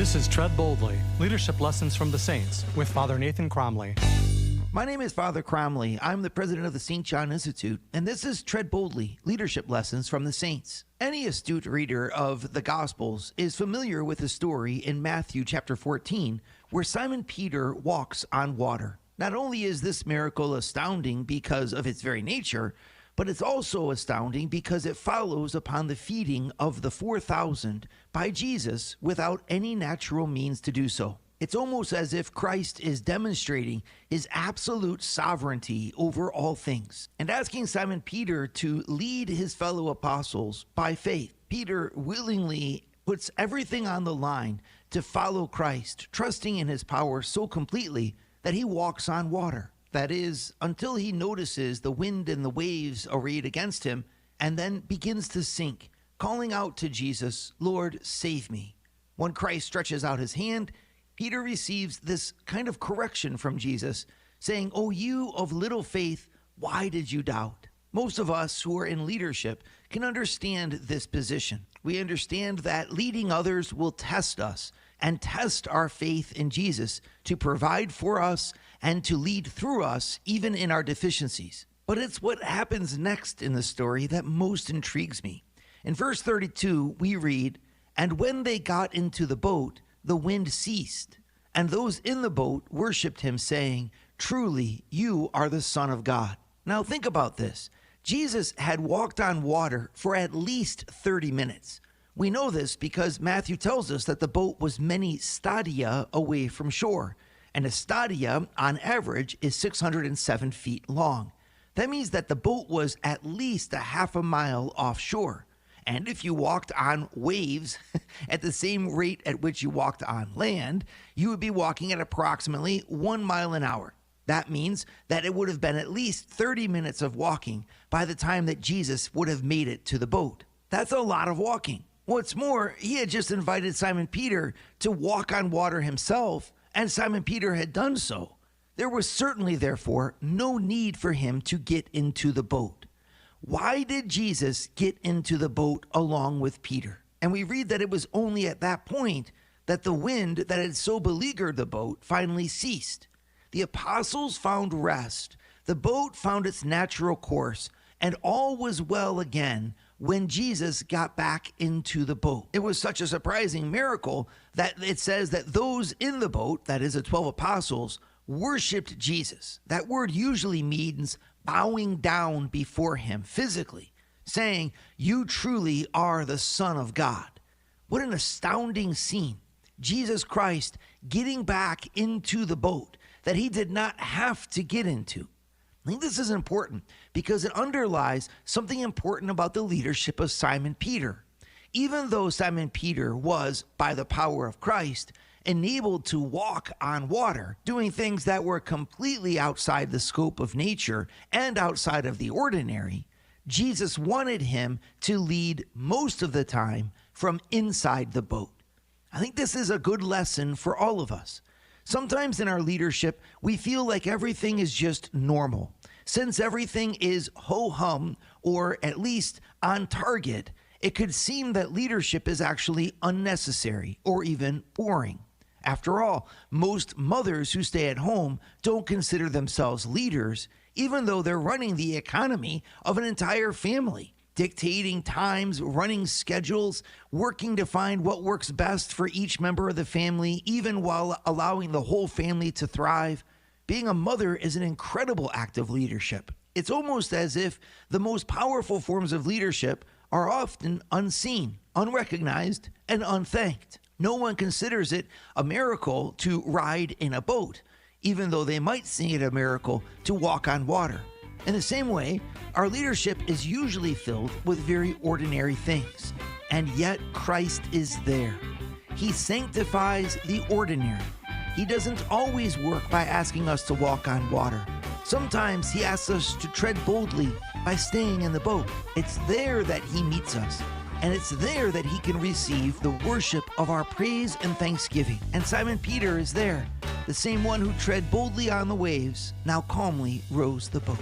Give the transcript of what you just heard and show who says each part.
Speaker 1: This is Tread Boldly, Leadership Lessons from the Saints, with Father Nathan Cromly.
Speaker 2: My name is Father Cromly. I'm the president of the St. John Institute, and this is Tread Boldly, Leadership Lessons from the Saints. Any astute reader of the Gospels is familiar with the story in Matthew chapter 14, where Simon Peter walks on water. Not only is this miracle astounding because of its very nature, but it's also astounding because it follows upon the feeding of the 4,000 by Jesus without any natural means to do so. It's almost as if Christ is demonstrating his absolute sovereignty over all things and asking Simon Peter to lead his fellow apostles by faith. Peter willingly puts everything on the line to follow Christ, trusting in his power so completely that he walks on water. That is, until he notices the wind and the waves arrayed against him, and then begins to sink, calling out to Jesus, "Lord, save me." When Christ stretches out his hand, Peter receives this kind of correction from Jesus, saying, "Oh, you of little faith, why did you doubt?" Most of us who are in leadership can understand this position. We understand that leading others will test us and test our faith in Jesus to provide for us and to lead through us, even in our deficiencies. But it's what happens next in the story that most intrigues me. In verse 32, we read, "And when they got into the boat, the wind ceased, and those in the boat worshipped him, saying, 'Truly, you are the Son of God.'" Now think about this. Jesus had walked on water for at least 30 minutes. We know this because Matthew tells us that the boat was many stadia away from shore, and a stadia, on average, is 607 feet long. That means that the boat was at least a half a mile offshore. And if you walked on waves at the same rate at which you walked on land, you would be walking at approximately 1 mile an hour. That means that it would have been at least 30 minutes of walking by the time that Jesus would have made it to the boat. That's a lot of walking. What's more, he had just invited Simon Peter to walk on water himself, and Simon Peter had done so. There was certainly, therefore, no need for him to get into the boat. Why did Jesus get into the boat along with Peter? And we read that it was only at that point that the wind that had so beleaguered the boat finally ceased. The apostles found rest, the boat found its natural course, and all was well again when Jesus got back into the boat. It was such a surprising miracle that it says that those in the boat, that is the 12 apostles, worshiped Jesus. That word usually means bowing down before him physically, saying, "You truly are the Son of God." What an astounding scene. Jesus Christ getting back into the boat that he did not have to get into. I think this is important because it underlies something important about the leadership of Simon Peter. Even though Simon Peter was, by the power of Christ, enabled to walk on water, doing things that were completely outside the scope of nature and outside of the ordinary, Jesus wanted him to lead most of the time from inside the boat. I think this is a good lesson for all of us. Sometimes in our leadership, we feel like everything is just normal. Since everything is ho-hum, or at least on target, it could seem that leadership is actually unnecessary or even boring. After all, most mothers who stay at home don't consider themselves leaders, even though they're running the economy of an entire family, dictating times, running schedules, working to find what works best for each member of the family, even while allowing the whole family to thrive. Being a mother is an incredible act of leadership. It's almost as if the most powerful forms of leadership are often unseen, unrecognized, and unthanked. No one considers it a miracle to ride in a boat, even though they might see it a miracle to walk on water. In the same way, our leadership is usually filled with very ordinary things, and yet Christ is there. He sanctifies the ordinary. He doesn't always work by asking us to walk on water. Sometimes he asks us to tread boldly by staying in the boat. It's there that he meets us, and it's there that he can receive the worship of our praise and thanksgiving. And Simon Peter is there, the same one who tread boldly on the waves, now calmly rows the boat.